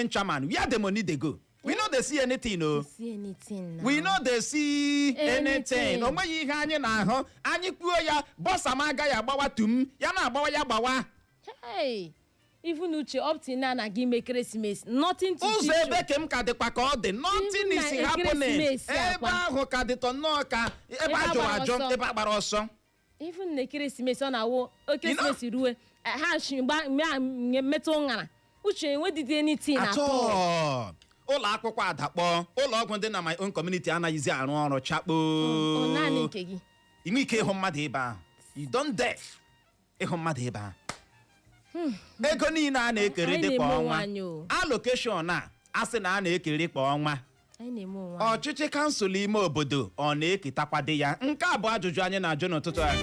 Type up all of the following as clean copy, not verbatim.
chairman, where the money they go? We know they see anything, no. See anything now. We know they see anything. Onwe ihe anyị na-ahụ, anyị kwuo ya, boss amaga ya gbawa tum, ya na agbawa ya gbawa. Hey, even Uche up till now na give me Christmas, nothing to teach you. Ụzọ ebe kem ka dịkwa ka ọ dị, nothing is happening. Ebe ahụ ka dịtọ nnọọ ka ebe ajọ ebe agbara ọsọ. Even the Christmas ọ na-awụ Christmas ruwe, ha shimba metụ ngara. Uche we did anything at all. Ụlọ akwụkwọ adakpọ, ụlọ ọgwụ ndị na my own community anaghịzi arụ ọrụ chakpo. Naanị nke gị. Inwe ike ịhụ mmadụ ebe ahụ. You don't dare ịhụ mmadụ ebe ahụ. Ego niile a na-ekeriri kwa ọnwa. Allocation a asị na a na-ekeriri kwa ọnwa. Ọchịchị kansụl ime obodo ọ na-eketakwadi ya. Nke a bụ ajụjụ anyị na-ajụ n'ụtụtụ a.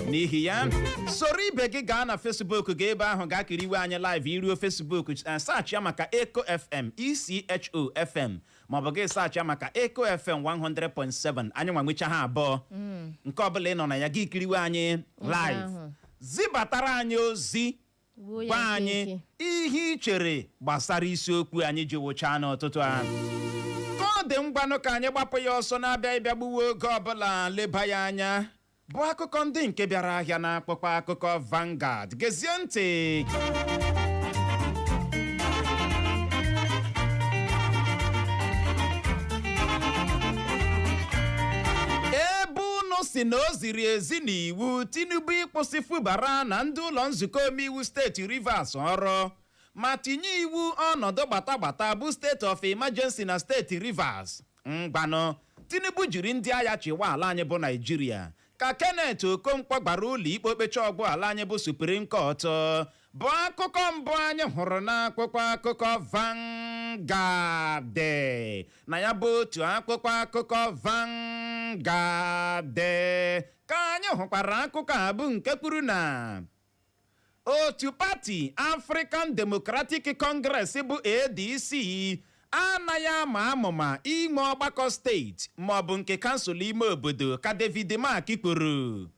N'ihi ya, soro ibe gị gaa na Facebook ga ebe ahụ gaa kiriwe anyị live iruo Facebook search ya maka Eko FM ISIOKWU FM maọbụ gị search ya maka Eko FM 100.7 anyị nwanwecha ha abụọ. Nke ọbụla ị nọ na ya gị kiriwe anyị live. Zibatara anyị ozi gwa anyị ihe ị chere gbasara isiokwu anyị ji wụchaa n'ụtụtụ a. Ka ọ dị ngwanụ ka anyị gbapụ ya ọsọ na-abịa ịbịa gbuwe oge ọbụla leba ya anya bụ akụkọ ndị nke bịara ahịa na akpụkpọ akụkọ Vanguard. Gezie ntị. Ebe unu si na o ziri ezi n'iwu Tinubu ịkwụsị fụbara na ndị ụlọ nzukọ omeiwu steeti Rivers ọrụ ma tinye iwu ọnọdụ gbata bụ state of emergency na steeti Rivers. Ngwanụ Tinubu jiri ndị agha chịwa ala anyị bụ Nigeria ka Kenneth Okonkwo gbara ụlọ ikpe okpecha ọgbọ ala anyị bụ Supreme Court bụ akụkọ mbụ anyị hụrụ n'akwụkwọ akụkọ Vanguard na ya bụ otu akwụkwọ akụkọ Vanguard ka anyị hụkwara akụkọ a bụ nke kwuru na otu pati African Democratic Congress bụ ADC anaghị ama amụma inwe ọgbakọ steeti maọbụ nke kansụl ime obodo ka David Mark kwuru.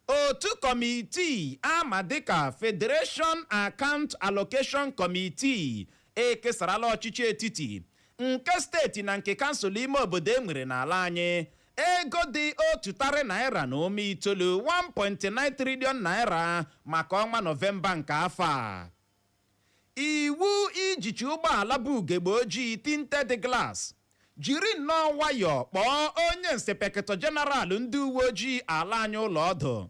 Otu kọmitii ama dịka Federation Account Allocation Committee ekesarala ọchịchị etiti nke steeti na nke kansụl ime obodo enwere n'ala anyị ego dị otu tarị naira na ụma itolu 1.9 trillion naira maka ọnwa Nọvemba nke afọ a. Iwu ijichi ụgbọala bụ ugegbe ojii tinted glass jiri nnọọ nwayọọ kpọọ onye inspector general ndị uwe ojii ala anyị ụlọ ọdụ.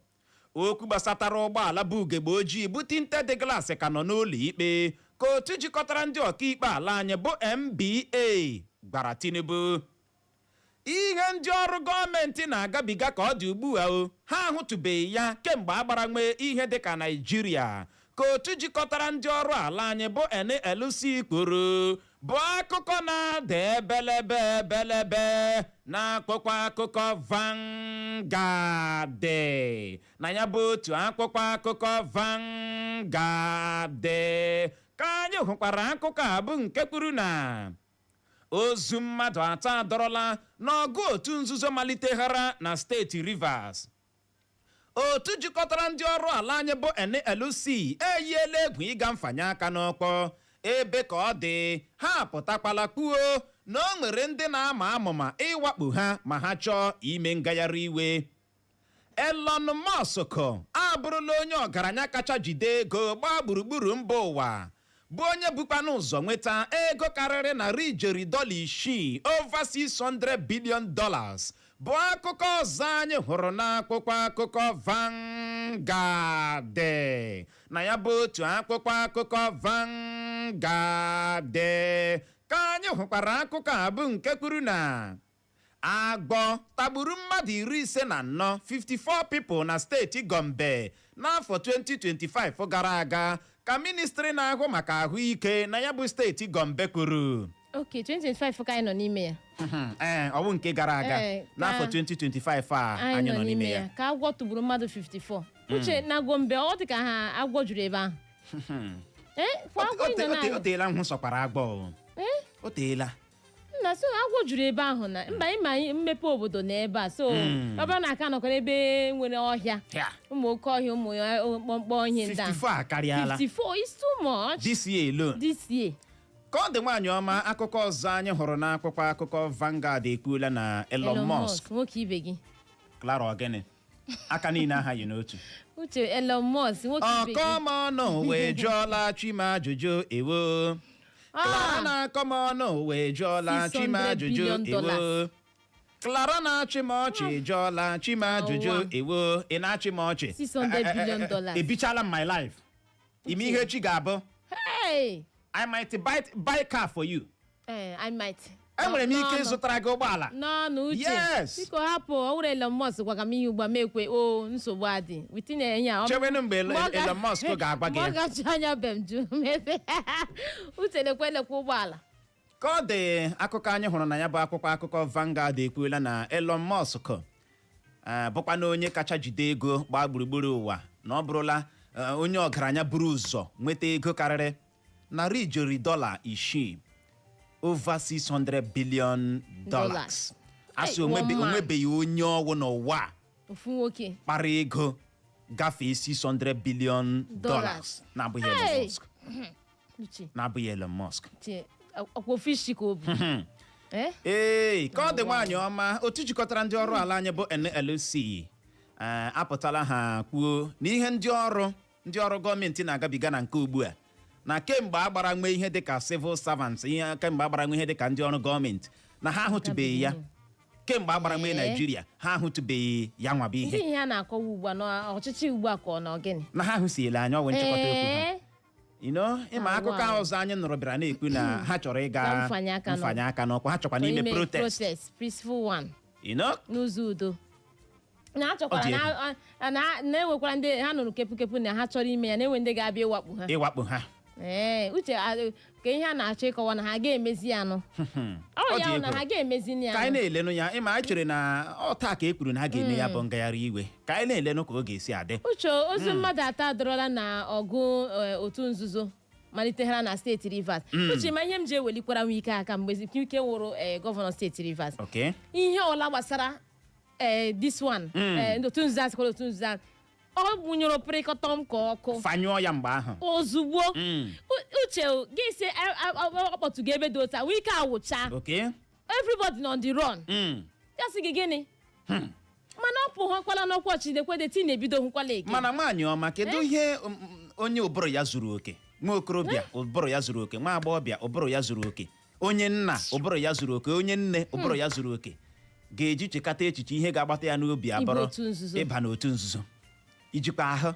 Okwu gbasatara ụgbọala bụ ugegbe ojii bụ tinted glass ka nọ n'ụlọ ikpe ka otu jikọtara ndị ọkaikpe ala anyị bụ NBA gwara Tinubu. Ihe ndị ọrụ gọọmenti na-agabiga ka ọ dị ugbu a ha ahụtụbeghị ya kemgbe agbara nwee ihe dịka Nigeria ka otu jikọtara ndị ọrụ ala anyị bụ NLC kwuru bụ akụkọ na-ada ebelebe n'akwụkwọ akụkọ Vanguard na ya bụ otu akwụkwọ akụkọ Vanguard ka anyị hụkwara akụkọ a bụ nke kwuru na ozu mmadụ atọ adọrọla n'ọgụ otu nzuzo maliteghara na steeti Rivers. Otu jikọtara ndị ọrụ ala anyị bụ NLC eyiela egwu ịga mfanye aka n'ọkpọ ebe ka ọ dị ha pụtakwala kwuo na o nwere ndị na-ama amụma ịwakpo ha ma ha chọọ ime ngagharị iwe. Elon Musk abụrụla onye ọgaranya kacha jide ego gbaa gburugburu mba ụwa bụ onye bukwa n'ụzọ nweta ego karịrị $6 over $600 billion bụ akụkọ ọzọ anyị hụrụ n'akwụkwọ akụkọ Vanguard na ya bụ otu akwụkwọ akụkọ Vanguard ka anyị hụkwara akụkọ a bụ nke kwuru na agbọ tagburu mmadụ 54 54 people na steeti Gombe n'afọ 2025 gara aga ka ministri na-ahụ maka ahụike na ya bụ steeti Gombe kwuru. Okay, 2025 ka anyị nọ n'ime ya. Ọwụ nke gara aga n'afọ 2025 a anyị nọ n'ime ya. Ka agwọ tụgburu mmadụ 54. Uche na Gombe ọ dị ka ha agwọ juru ebe ahụ. O teela nhụ sọkwara agbọ. O teela. Na so agwọ juru ebe ahụ na mba ịma mmepe obodo na ebe a so ọ bụrụ na aka nọkwa ebe nwere ọhịa ụmụ oke ọhịa ụmụ mkpọmkpọ ihe ndị 54 akarịala. 54 is too much This year alone. This year. ka ọ dị nwaanyị ọma akụkọ ọzọ anyị hụrụ n'akwụkwọ akụkọ Vanguard ekwuola na Elon Musk nwoke ibe gị Clara ogene aka niile aha yi n'otu uche Elon Musk nwoke ibe gị ọkọmọnụ wee jụọla Chima ajụjụ ewo Clara na-akọmọnụ wee jụọla Chima ajụjụ ewo Clara na-achị m ọchị jụọla Chima ajụjụ ewo ị na-achị m ọchị $600 billion. ebichala m my life ime ihe chi ga-abụ Hey! I might buy car for you. I might. Enwere m ike ịzụtara gị ụgbọala. No, Uche. Yes. Biko hapụ ọ wụrụ Elon Musk gwaga m ihe ugbu a mekwe nsogbu adị. Witinye ya. Chewenu mgbe Elon Musk ga-agwa gị. Ọ gachi anya bemju mebe. Uche lekwe ụgbọala. Ka ọ dị akụkọ anyị hụrụ na ya bụ akwụkwọ akụkọ Vanguard ekwuola na Elon Musk bụkwa na onye kacha jide ego gbaa gburugburu ụwa na ọ bụrụla onye ọgaranya buru ụzọ nweta ego karịrị $600 over $600 billion. Asị onwebeghị onye ọwụ n'ụwa ofu nwoke kpara ego gafee $600 billion na-abụghị Elon Musk. Na-abụghị Elon Musk. Ọkwa ofishi ka o bụ. Ee, ka ọ dị nwaanyị ọma otu jikọtara ndị ọrụ ala anyị bụ NLC apụtala ha kwuo na ihe ndị ọrụ gọọmenti na-agabiga na nke ugbu a na kemgbe agbara nwe ihe dịka civil servants kemgbe agbara nwe ihe dịka ndị ọrụ gọọmenti na ha ahụtụbeghị ya kemgbe agbara nwe Naijiria ha ahụtụbeghị ya nwabụ ihe ihe a na-akọwa ugbu a n'ọchịchị ugbu a ka ọ na ogene na ha ahụsiela anya ọwụ nchịkọta okwu ha ịma akụkọ ọzọ anyị nụrụ bịara na-ekwu na ha chọrọ ịga mfanye aka n'ọkwa ha chọkwa n'ime protest peaceful one n'ụzọ udo na ha chọkwara na-enwekwara ndị ha nụrụ kepukepu na ha chọrọ ime ya na-enwe ndị ga-abịa ịwakpu ha Uche ka ihe a na-achọ ịkọwa na ha ga-emezi ya nụ ọ ya na ha ga-emezi ya ka anyị na-elenụ ya ịma anyị chere na ọ taa ka e kwuru na ha ga-eme ya bụ ngagharị iwe ka anyị na-elenụ ka ọ ga-esi adị Uche ozu mmadụ atọ adọrọla na ọgụ otu nzuzo maliteghara na steeti Rivers Uche ma ihe m ji ewelikwara nwe ike aka mgbe ike wụrụ gọvanọ steeti Rivers ihe ọla gbasara this one otu nzuzo asịkwara otu nzuzo ọ gbụnyụrụ pịrịkọtọm ka ọkụ fanyụọ ya mgbe ahụ ozugbo Uche gị si ọkpọtụ gị ebe dị otu a wee ike awụcha everybody on the run ya sị gị gịnị mana ọ pụghọkwala n'ọkwa Chinekwede ti na-ebido hụkwala ege mana nwaanyị ọma kedu ihe onye ụbụrụ ya zuru oke nwa okorobịa ụbụrụ ya zuru oke nwa agbọghọbịa ụbụrụ ya zuru oke onye nna ụbụrụ ya zuru oke onye nne ụbụrụ ya zuru oke ga-eji chekata echiche ihe ga-agbata ya n'obi abụrụ ịba n'otu nzuzo ijikwa ahụ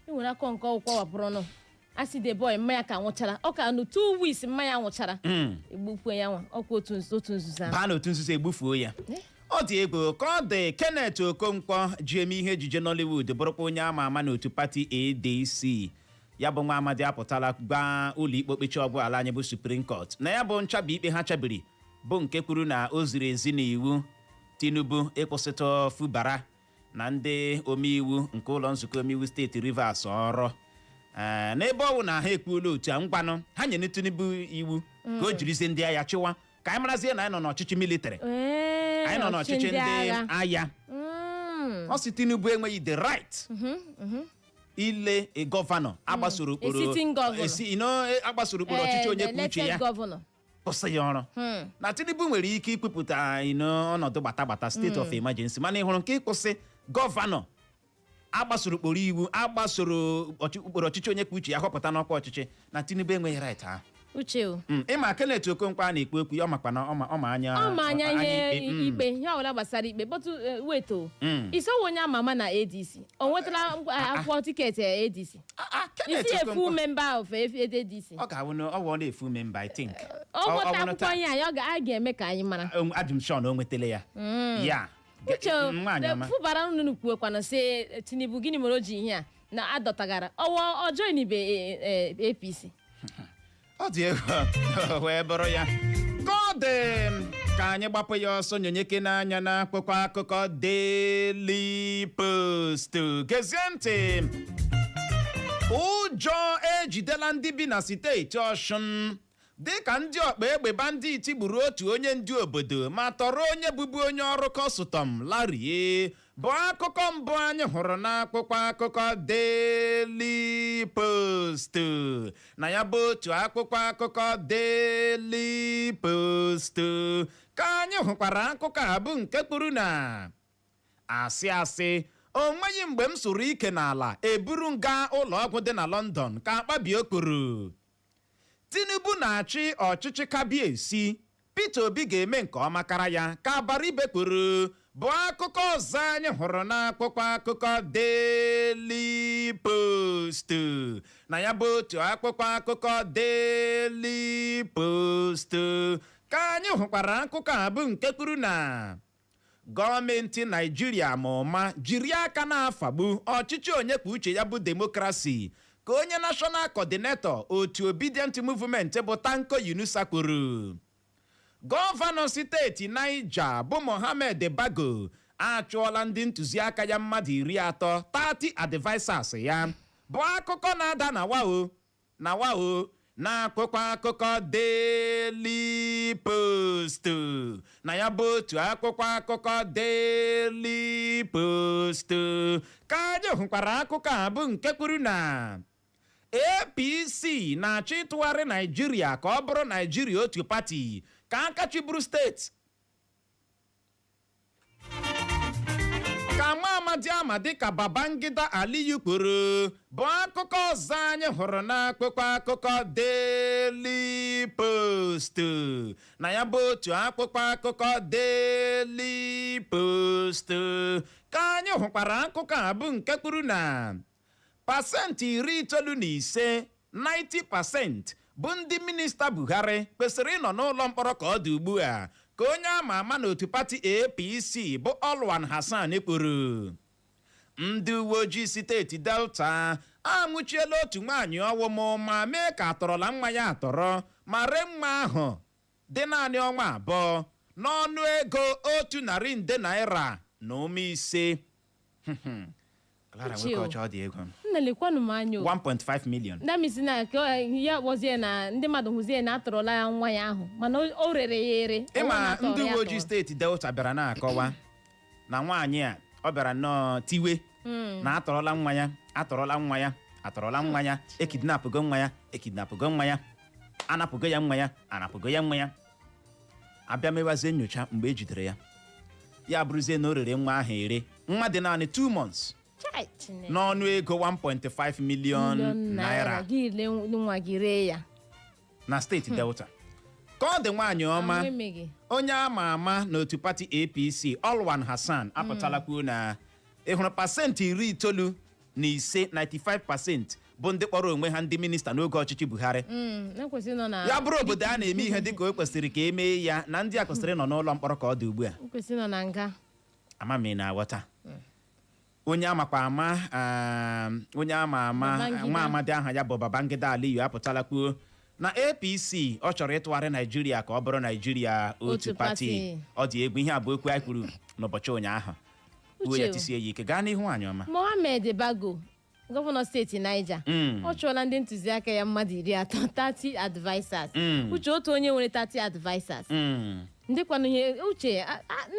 enwere akọ nke ọkwụkwọ wapụrụnụ asị the boy mmanya ka nwụchara ọ ka nụ 2 weeks mmanya nwụchara egbukwu ya nwa ọkwa otu nzuzo baa n'otu nzuzo egbufuo ya ọ dị egwu ka ọ dị Kenneth Okonkwo ji eme ihe ejije Nollywood bụrụkwa onye ama ama n'otu pati ADC ya bụ nwa amadi apụtala gba ụlọ ikpe okpechi ọgwụ ala anyị bụ Supreme Court na ya bụ nchabi ikpe ha chabiri bụ nke kwuru na o ziri ezi n'iwu Tinubu ịkwụsịtụ Fubara na ndị omeiwu nke ụlọ nzukọ omeiwu steeti Rivers ọrụ n'ebe ọ bụ na ha ekwuola otu a ngwanụ ha nyere Tinubu iwu ka o jirizie ndị agha chịwa ka anyị marazie na anyị nọ n'ọchịchị military anyị nọ n'ọchịchị ndị agha ọ sị Tinubu enweghị the right ile gọvanọ agbasoro ụkpụrụ ọchịchị onye kwuo uche ya kwụsị ya ọrụ na Tinubu nwere ike ikwupụta ọnọdụ gbata state of emergency mana ị hụrụ nke ịkwụsị gọvanọ agbasoro ụkpụrụ iwu agbasoro ụkpụrụ ọchịchị onye kwuo uche ya họpụta n'ọkwa ọchịchị na Tinubu enweghị right ahụ ịma Kenneth Okonkwo a na-ekwu okwu ya makwa na ọma anya ihe ikpe ihe ọbụla gbasara ikpe bọtụ weto isowe onye ama ama na ADC o nwetara akwụkwọ tiketi ADC isi efu member of ADC ọ ga-awụ na ọ na-efu member I think ọ nweta akwụkwọ anyị a ga-eme ka anyị mara ajụm shon o nwetele ya ya Uche Fubara nnụnụ kwuokwana sị Tinubu gịnị mere o ji ihe a na adọtagara ọwọ ọjọọ nibe APC ọ dị egwu wee bụrụ ya ka ọ dị ka anyị gbapụ ya ọsọ nyonyeke n'anya na akwụkwọ akụkọ Daily Post gezie ntị ụjọ ejidela ndị bi na steeti Ọshụn dịka ndị ọkpa egbe banditi gburu otu onye ndu obodo ma tọrọ onye bụbu onye ọrụ kọstọm larie bụ akụkọ mbụ anyị hụrụ n'akwụkwọ akụkọ Daily Post. na ya bụ otu akwụkwọ akụkọ Daily Post ka anyị hụkwara akụkọ a bụ nke kwuru na asị o nweghị mgbe m sụrụ ike n'ala eburu m gaa ụlọọgwụ dị na London ka akpabio kwuru. Tinubu na-achị ọchịchị kabiesi, Peter Obi ga-eme nke ọma kara ya ka Abaribe kwuru bụ akụkọ ọzọ anyị hụrụ n'akwụkwọ akụkọ Daily Post. na ya bụ otu akwụkwọ akụkọ Daily Post ka anyị hụkwara akụkọ a bụ nke kwuru na gọọmenti Naijiria ma ụma jiri aka na-afagbu ọchịchị onye kwuo uche ya bụ demokrasi ka onye National Coordinator otu Obedient Movement bụ Tanko Yunusa kwuru. Gọvanọ steeti Niger bụ Mohammed Bago achụọla ndị ntụziaka ya mmadụ 30 advisers ya bụ akụkọ na-ada na wao n'akwụkwọ akụkọ Daily Post. na ya bụ otu akwụkwọ akụkọ Daily Post ka anyị hụkwara akụkọ a bụ nke kwuru na APC na-achọ ịtụgharị Naijiria ka ọ bụrụ Naijiria otu pati ka aka chịburu steeti. ka nwa amadi ama dịka Babangida Aliyu kwuru bụ akụkọ ọzọ anyị hụrụ n'akwụkwọ akụkọ Daily Post. na ya bụ otu akwụkwọ akụkọ Daily Post ka anyị hụkwara akụkọ a bụ nke kwuru na pasentị 95 90% bụ ndị minista Buhari kwesịrị ịnọ n'ụlọ mkpọrọ ka ọ dị ugbu a ka onye ama ama n'otu pati APC bụ Olwan Hassan kwuru. ndị uwe ojii steeti Delta amụchiela otu nwaanyị ọwụmụ ma mee ka atọrọla nwa ya atọrọ ma ree nwa ahụ dị naanị ọnwa 2 n'ọnụ ego 100 naira na $5. nnelekwanụ m anya 1.5 million. ndamisi na ka ya kpọzie na ndị mmadụ hụzie na atọrọla ya nwa ya ahụ mana o rere ya ere. ịma ndị uwe ojii steeti Delta bịara na-akọwa na nwaanyị a ọ bịara nnọọ tiwe na atọrọla nwa ya ekidnapụgo nwa ya anapụgo ya nwa ya abịa mewazie nyocha mgbe ejidere ya bụrụzie na o rere nwa ahụ ere nwa dị naanị 2 months n'ọnụ ego 1.5 million naira na steeti Delta. ka ọ dị nwaanyị ọma onye ama ama n'otu pati APC Olwan Hassan apụtala kwuo na ịhụrụ pasentị 95% bụ ndị kpọrọ onwe ha ndị minista n'oge ọchịchị Buhari. ya bụrụ obodo a na-eme ihe dịka o kwesịrị ka emee ya na ndị a kwesịrị nọ n'ụlọ mkpọrọ ka ọ dị ugbu a. amami na-aghọta onye amakwa ama nwa amadi aha ya bụ Babangida Aliyu apụtala kwuo na APC ọ chọrọ ịtụgharị Naijiria ka ọ bụrụ Naijiria otu pati. ọ dị egwu ihe a bụ okwu anyị kwuru n'ụbọchị ụnyaahụ. uwe ya tisie ya ike gaa n'ihu anyị ọma. Mohammed Bago gọvanọ steeti Niger ọ chụọla ndị ntụziaka ya mmadụ 30 advisers. uche otu onye nwere 30 advisers. ndị kwanụ ihe uche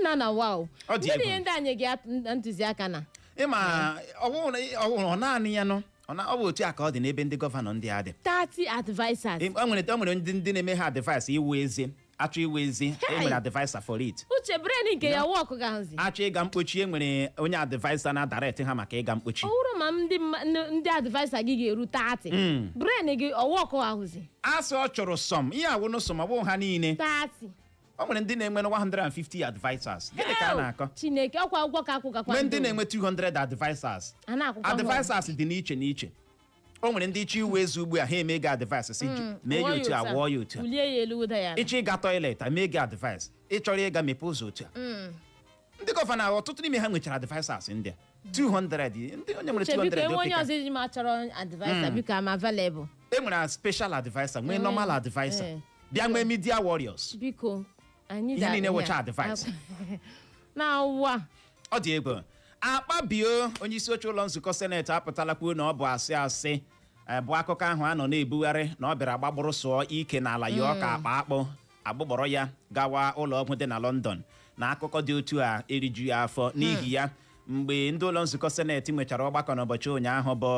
nna na wao ndị ihe ndị anyị gị ntụziaka na ịma ọ naanị ya nọ ọ bụ otu a ka ọ dị n'ebe ndị gọvanọ ndị a dị 30 advisers. o nwere ndị na-eme ha advice iwu ezi achọ iwu ezi enwere advisor for it. uche brain nke ya wọk ga-ahụzi achọ ịga mkpochi enwere onye advisor na-adirect ha maka ịga mkpochi. ọ bụrụ ma ndị advisor gị ga-eru 30 brain gị ọwọk ahụzi asị ọ chọrọ sọm ihe awụnụ sọm ọ bụ ha niile 30. o nwere ndị na-enwe 150 advisors. gịnị ka a na-akọ? Chineke ọkwa ụgwọ ka akwụgakwa nwee ndị na-enwe 200 advisors. advisors dị n'iche n'iche. o nwere ndị iche iwu ezi ugbu a ha eme gị advice si mee ya otu a wụọ ya otu a ịchọ ịga toilet mee gị advice ịchọrọ ịga mepe ụzọ otu a. ndị gọvanọ ọtụtụ n'ime ha nwechara advisors ndị a 200 ndị onye nwere 200 onye ọzọ iji ma chọrọ advisor biko am available. e nwere special advisor nwee normal advisor bịa nwee media warriors biko anyị ihe niile wecha advice na ụwa. ọ dị egwu. Akpabio onye isi oche ụlọ nzukọ seneti apụtala kwuo na ọ bụ asị bụ akụkọ ahụ a nọ na-ebugharị na ọ bịara gbagburu sụọ ike n'ala ya ọka akpa akpụ agbụgbọrọ ya gawa ụlọ ọgwụ dị na London na akụkọ dị otu a eriju ya afọ n'ihi ya mgbe ndị ụlọ nzukọ seneti nwechara ọgbakọ n'ụbọchị ụnyaahụ bụ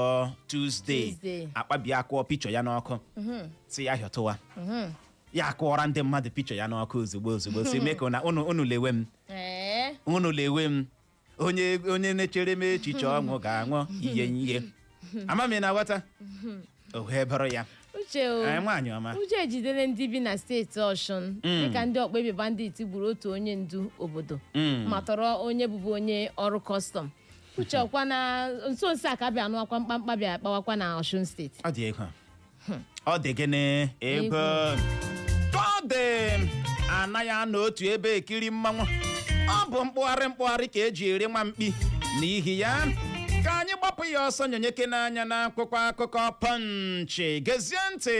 Tuesday akpabi akụọ pichọ ya n'ọkụ si ya hịọtụwa ya akụọra ndị mmadụ pichọ ya n'ọkụ ozugbo si mee ka na unu lewe m onye na-echere m echiche ọṅụ ga-aṅụ ihe amami na ghọta ohe bụrụ ya nwaanyị ọma uche ejidere ndị bi na steeti Ọshụn dịka ndị ọkpebi bandit gburu otu onye ndu obodo ma tọrọ onye bụbu onye ọrụ kọstọm uche ọkwa na nso a ka bịa anụakwa mkpamkpa bịa kpawakwa na Ọshụn steeti ọ dị ego ọ dị gịnị ego ọ dị anaghị anọ otu ebe ekiri mmanwụ ọ bụ mkpụgharị ka eji eri nwa mkpi n'ihi ya ka anyị gbapụ ya ọsọ nyonyeke n'anya n'akwụkwọ akụkọ Pọnchị gezie ntị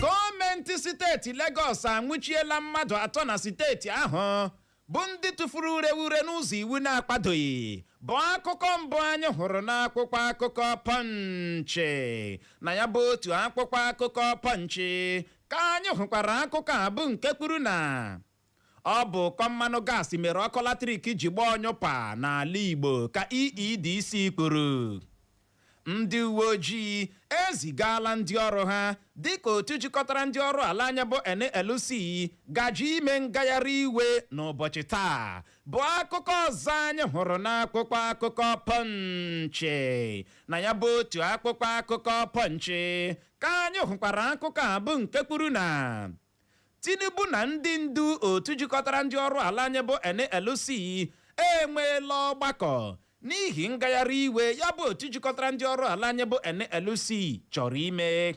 gọọmenti steeti Legọs anwụchiela mmadụ 3 na steeti ahụ bụ ndị tụfuru ure n'ụzọ iwu na-akwadoghị bụ akụkọ mbụ anyị hụrụ n'akwụkwọ akụkọ Pọnchị na ya bụ otu akwụkwọ akụkọ Pọnchị ka anyị hụkwara akụkọ a bụ nke kwuru na ọ bụ ụkọ mmanụ gaasị mere ọkụ latrik ji gbaa ọnyụpa n'ala Igbo ka EEDC kwuru. Ndị uwe ojii ezigala ndị ọrụ ha dịka otu jikọtara ndị ọrụ ala anya bụ NLC gaji ime ngagharị iwe n'ụbọchị taa bụ akụkọ ọzọ anyị hụrụ n'akwụkwọ akụkọ Pọnchị na ya bụ otu akwụkwọ akụkọ Pọnchị ka anyị hụkwara akụkọ a bụ nke kwuru na Tinubu na ndị ndu otu jikọtara ndị ọrụ ala anya bụ NLC enweela ọgbakọ n'ihi ngagharị iwe ya bụ otu jikọtara ndị ọrụ ala anya bụ NLC chọrọ ime.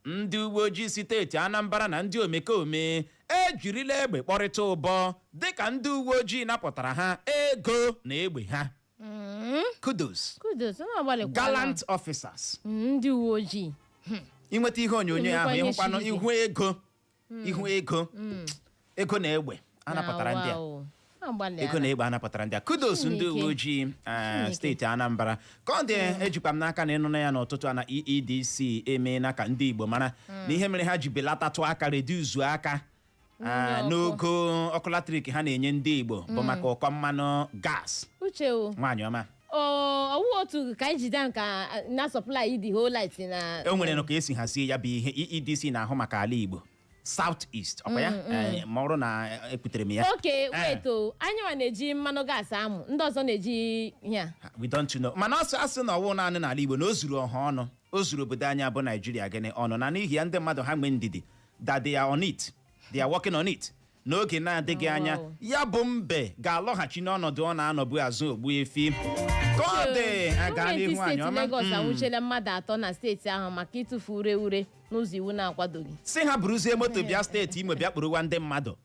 Ndị uwe ojii steeti Anambra na ndị omekome ejirila egbe kpọrịta ụbọ dịka ndị uwe ojii napụtara ha ego na egbe ha. Kudos. Gallant officers. Ndị uwe ojii. Inweta ihe onyonyo ahụ ịhụkwanụ ihu ego na egbe anapụtara ndị a. Ego na egbe anapụtara ndị a. Kudos ndị uwe ojii steeti Anambra ka ọ dị ejikwa m n'aka na ịnụ ya n'ụtụtụ a na EEDC emeela ka ndị Igbo mara na ihe mere ha ji belatatụ aka reduzuo aka n'ogo ọkụ latrik ha na-enye ndị Igbo bụ maka ụkọ mmanụ gas. Nwaanyị ọma ọwụ otu ka anyị jide ka na supply the whole light na o nwere ka esi hazie ya bụ ihe EEDC na-ahụ maka ala Igbo South East ọkwa ya ma ọrụ na ekwutere m ya. Okay, wait anyị nwa na-eji mmanụ gas amụ ndị ọzọ na-eji ya we don't know mana asị na ọwụ naanị n'ala Igbo na o zuru ọha ọnụ o zuru obodo anyị bụ Nigeria gịnị ọnụ na n'ihi ya ndị mmadụ ha nwee ndidi that they are on it, they are working on it. N'oge na-adịghị anya ya bụ mbe ga-alọghachi n'ọnọdụ ọ na-anọbu azụ ogbu efi ka ọ dị aga n'ihu anyị ọma. Lagos anwụchiela mmadụ 3 na steeti ahụ maka ịtụfu ure n'ụzọ iwu na-akwadoghị. Si ha buruzie moto bịa steeti Imo bịa kpụrụwa ndị mmadụ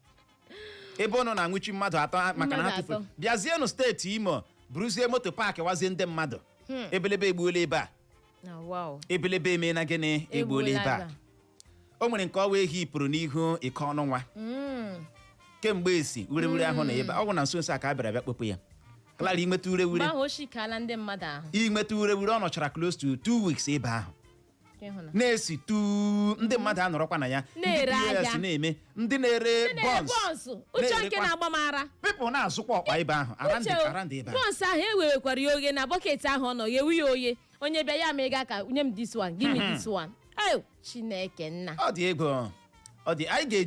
ebe ụnụ na-anwụchi mmadụ 3 maka na ha tụfuru bịazienụ steeti Imo buruzie moto paakị wazie ndị mmadụ ebelebe egbuola ebe a ebelebe eme na gịnị egbuola ebe a. O nwere nke ọwa ehi pụrụ n'ihu ike ọnụ nwa kemgbe esi ure ahụ na ebe ọ bụ na nso a ka a bịara bịa kpopụ ya klara inweta ure inweta ure ọ nọchara close to 2 weeks ebe ahụ na-esi tu ndị mmadụ anọrọkwa na ya ndị na-eme ndị na-ere bọns pipụl na-azụkwa ọkpa ebe ahụ arandị ebe ahụ bọns ahụ ewerekwara ya oghe na bọket ahụ ọ nọ ya ewu ya oye onye bịa ya ma ị ga ka nye m this one give me this one. Chineke nna ọ dị ego ọ dị anyị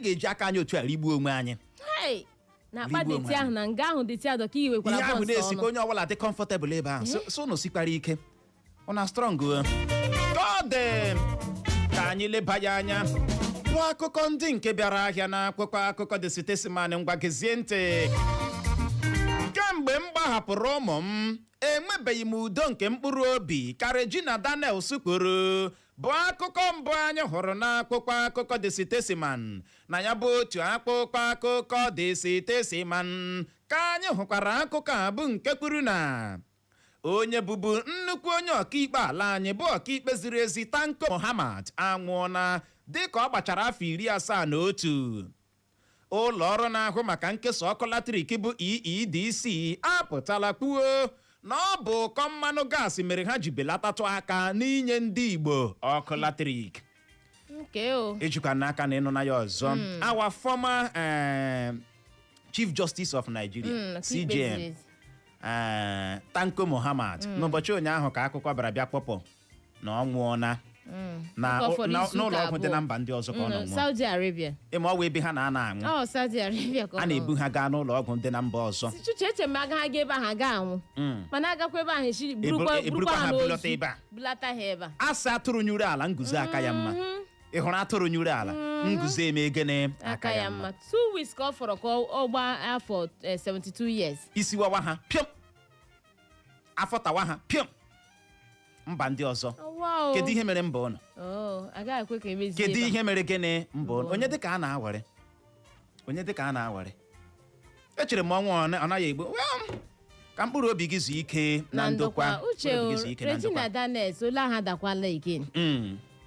ga-eji aka anyị otu a rigbuo onwe anyị na akpa deti ahụ na nga ahụ deti adọ ka iwekwara bọs ihe ahụ na-esikwa onye ọbụla dị comfortable ebe ahụ so ụnụ sikwara ike ụna strong ka ọ dị ka anyị leba ya anya bụ akụkọ ndị nke bịara ahịa na akwụkwọ akụkọ dị sitesiman ngwa gezie ntị. Kemgbe m gbahapụrụ ụmụ m enwebeghị m udo nke mkpụrụ obi ka Regina Daniels kwuru bụ akụkọ mbụ anyị hụrụ n'akwụkwọ akụkọ dị sitesiman na ya bụ otu akpụkpọ akụkọ dị sitesiman ka anyị hụkwara akụkọ a bụ nke kwuru na onye bụbu nnukwu onye ọkaikpe ala anyị bụ ọkaikpe ziri ezi Tanko Muhammad anwụọla dịka ọ gbachara afọ 71. Ụlọ ọrụ na-ahụ maka nkesa ọkụ latrik bụ EEDC apụtala kwuo na ọ bụ ụkọ mmanụ gaasị mere ha ji belatatụ aka n'inye ndị Igbo ọkụ latrik. Ejikwa n'aka na ịnụ na ya ọzọ. Our former Chief Justice of Nigeria CJN Tanko Muhammad n'ụbọchị ụnyaahụ ka akụkọ bịara bịa kpọpụ na ọ nwụọna n'ụlọ ọgwụ dị na mba ndị ọzọ ka ọ nọ nwụọ. Saudi Arabia. Ịma ọwa ebe ha na-aṅụ. Saudi Arabia ka a na-ebu ha gaa n'ụlọ ọgwụ dị na mba ọzọ. Eche m aga ha ga ebe ahụ ga anwụ mana agakwa ebe ahụ esi burukwa ha n'ozu bulata ha ebe a. Asa atụrụ nyuru ala nguzo aka ya mma. Ị hụrụ atụrụ nyuru ala nguzo eme egene aka ya mma. 2 weeks ka ọ fọrọ ka ọ gbaa afọ 72 years. Isi wawa ha pịọm, afọ tawa ha pịọm. Mba ndị ọzọ kedu ihe mere mba ụnụ? Kedu ihe mere gịnị mba ụnụ? Onye dịka a na-awere, onye dịka a na-awere. Echere m ọnwa ọ naghị egbu ka mkpụrụ obi gị zuo ike na ndokwa. Uche Regina Daniels ole ha dakwala again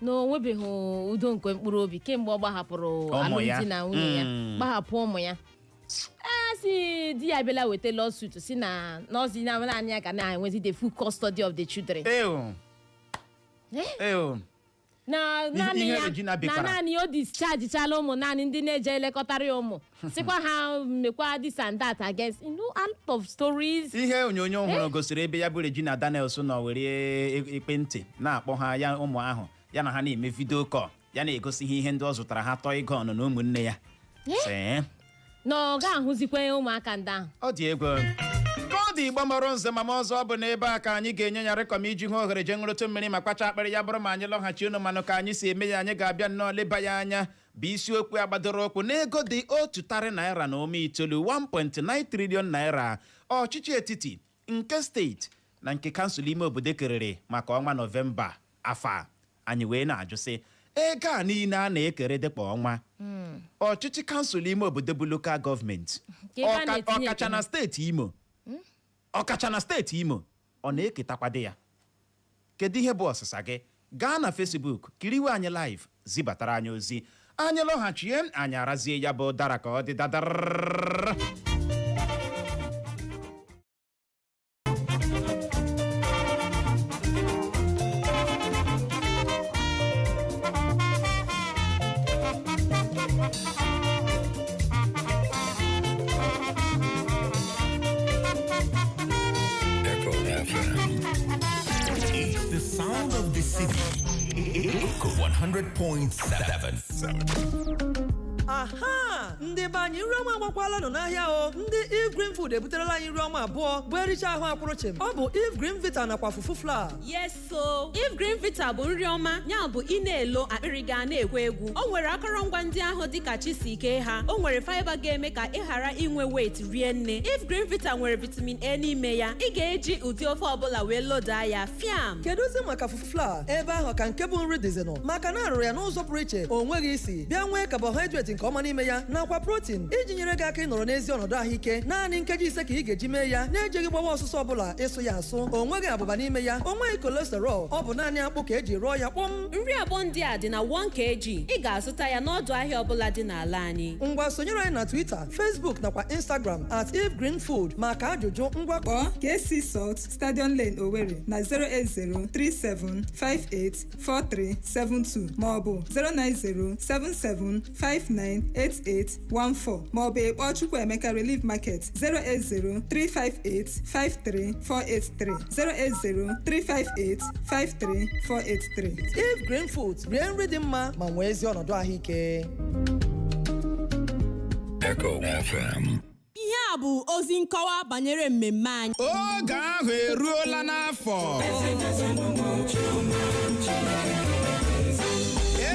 na o nwebeghị udo nke mkpụrụ obi kemgbe ọ gbahapụrụ alụmdi na nwunye ya, gbahapụ ụmụ ya. Si di ya bịala weta lawsuit si na nọọsụ na naanị ya ga na-enwezi the full custody of the children. Na naanị o discharge chala ụmụ naanị ndị na-eje elekọtara ya ụmụ sikwa ha mekwa this and that against out of stories. Ihe onyonyo hụrụ gosiri ebe ya bụ Regina Daniels nọ were ekwentị na-akpọ ha ya ụmụ ahụ ya na ha na-eme vidio kọl ya na-egosi ihe ndị ọ zụtara ha tọọ ego ọnụ na ụmụnne ya na ọ ga-ahụzikwa ụmụaka ndị ahụ. Ọ dị egwu ka ọ dị Igbo mụrụ nze ma ọzọ ọ bụ n'ebe a ka anyị ga-enye ya rekọm iji hụ ohere je ṅụrụtụ mmiri ma kpacha akpịrị ya bụrụ ma anyị lọghachi unu manụ ka anyị si eme ya. Anyị ga-abịa nnọọ leba ya anya bụ isiokwu agbadoro okwu n'ego dị 1 naira na ụma itolu 1.9 trillion naira. Ọchịchị etiti nke steeti na nke kansụl ime obodo keriri maka ọnwa Nọvemba afọ a. Anyị wee na-ajụ sị ego a niile a na-ekerede kwa ọnwa ọchịchị kansụl ime obodo bụ lokal gọọmenti ọkacha na steeti Imo ọ na-eketakwadi ya? Kedu ihe bụ ọsịsa gị? Gaa na Facebook kiriwe anyị live zibatara anyị ozi. Anyị lọghachie anyị arazie ya bụ dara ka ọ dị dadara. Sound of the city. Echo 100.7. Aha! Ndị be anyị nri ọma agbakwala nọ n'ahịa o. Ndị Eve Green Food ebuterela anyị nri ọma abụọ bụ ericha ahụ akpụrụchịm. Ọ bụ Eve Green Vita nakwa fufu flour. Yes so Eve Green Vita bụ nri ọma ya bụ ị na-elo akpịrị ga na-egwu egwu. O nwere akụrụngwa ndị ahụ dịka chisike ha. O nwere fiber ga-eme ka ị ghara inwe weight rie nne. Eve Green Vita nwere vitamin A n'ime ya. Ị ga-eji ụdị ofe ọbụla wee lodaa ya fiam. Kedụzi maka fufu flour? Ebe ahụ ka nke bụ nri dịzinụ maka na arụrụ ya n'ụzọ pụrụ iche o nweghị isi bịa nwee carbohydrate nke ọma n'ime ya nakwa protein iji nyere gị aka ịnọrọ n'ezi ọnọdụ ahụike. Naanị nkeji 5 ka ị ga-eji mee ya na-ejeghị gbawa ọsụsọ ọbụla ịsụ ya asụ. O nweghị abụba n'ime ya, o nweghị cholesterol, ọ bụ naanị akpụ ka eji rụọ ya kpọm. Nri abụọ ndị a dị na 1 kg. Ị ga-azụta ya n'ọdụ ahịa ọbụla dị n'ala anyị. Ngwa sonyere anyị na Twitter, Facebook nakwa Instagram @evegreenfood maka ajụjụ ngwakọ KC Salt Stadium Lane Owerri na 08037584372 maọbụ 09077598814 maọbụ ịkpọ Chukwuemeka Relief Market 08035853483 08035853483. Eve Green Food, rie nri dị mma ma nwee ezi ọnọdụ ahụike. Echo FM. Ihe a bụ ozi nkọwa banyere mmemme anyị. Oge ahụ eruola n'afọ.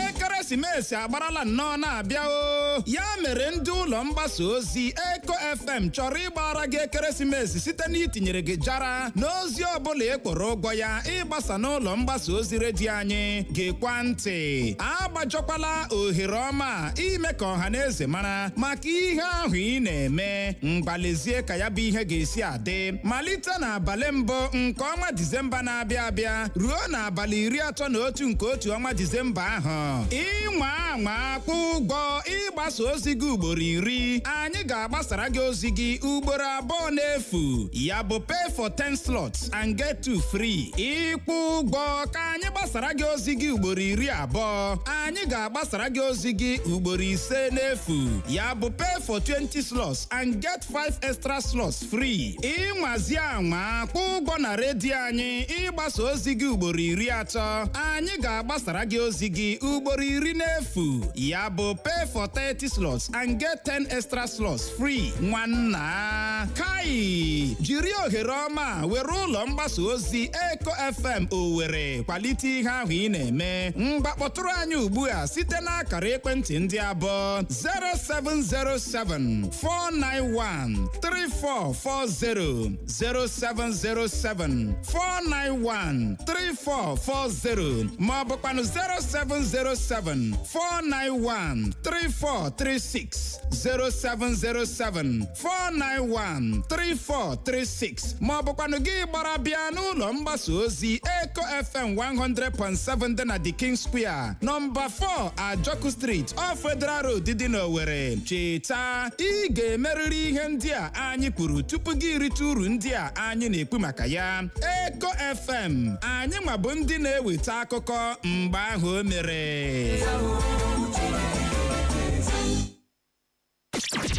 Ekeresimesi agbarala nnọọ na-abịa o. Ya mere ndị ụlọ mgbasa ozi Echo FM chọrọ ịgbara gị ekeresimesi site n'itinyere gị jara n'ozi ọbụla ekporo ụgwọ ya ịgbasa n'ụlọ mgbasa ozi redio anyị. Gekwa ntị, agbajọkwala ohere ọma ime ka ọha na eze mara maka ihe ahụ ị na-eme. Mgbalezie ka ya bụ ihe ga-esi adị malite n'abalị mbụ nke ọnwa Disemba na-abịa abịa ruo n'abalị 31 nke otu ọnwa Disemba ahụ. Ịnwa anwa kwụ ụgwọ ịgbasa ozi gị ugboro 10. Anyị ga-agbasara gị gị ozi gị ugboro abụọ n'efu. Ya bụ pay for 10 slots and get 2 free. Ịkwụ ụgwọ ka anyị gbasara gị ozi gị ugboro 12. Anyị ga-agbasara gị ozi gị ugboro 5 n'efu. Ya bụ pay for 20 slots and get 5 extra slots free. Ịnwazi anwa kwụ ụgwọ na redio anyị ịgbasa ozi gị ugboro 30. Anyị ga-agbasara gị ozi gị ugboro 10 n'efu. Ya bụ pay for 30 slots and get 10 extra slots free. Nwanna kai jiri ohere ọma were ụlọ mgbasa ozi Eko FM Owerri kwalite ihe ahụ ị na-eme. Mgbakpọtụrụ anyị ugbu a site n'akara ekwentị ndị abụọ 0707 491 3440 0707 491 3440 ma ọ bụkwanụ 0707 491 3436 0707 491 3436 ma ọ bụkwanụ gị gbara bịa n'ụlọ mgbasa ozi Eko FM 100.7 dị na The King Square nọmba 4 Ajoku Street off Federal Road dị n'Owerri. Cheta ị ga-emerịrị ihe ndị a anyị kwuru tupu gị rite uru ndị a anyị na-ekwu maka ya. Eko FM anyị nwa bụ ndị na-eweta akụkọ mgbe ahụ o mere.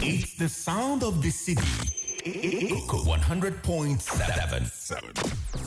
It's the sound of the city. Echo 100.7.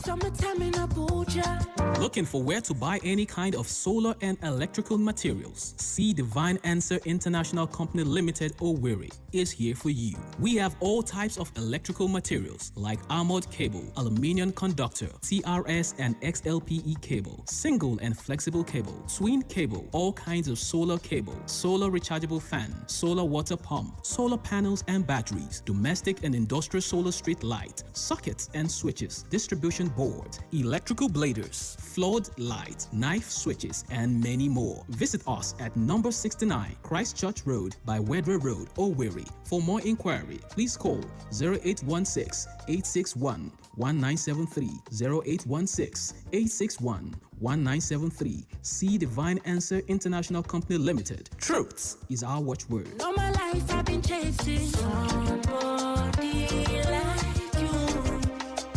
Summertime in Abuja. Looking for where to buy any kind of solar and electrical materials? See Divine Answer International Company Limited Owerri is here for you. We have all types of electrical materials like armored cable, aluminium conductor, TRS and XLPE cable, single and flexible cable, twin cable, all kinds of solar cable, solar rechargeable fan, solar water pump, solar panels and batteries, domestic and industrial solar street light, sockets and switches, distribution board, electrical bladers, flood light, knife switches, and many more. Visit us at number 69 Christchurch Road by Wedra Road, Owerri. For more inquiry, please call 0816-861-1973, 0816-861-1973. See Divine Answer International Company Limited. Truth is our watchword. All my life I've been chasing somebody like you,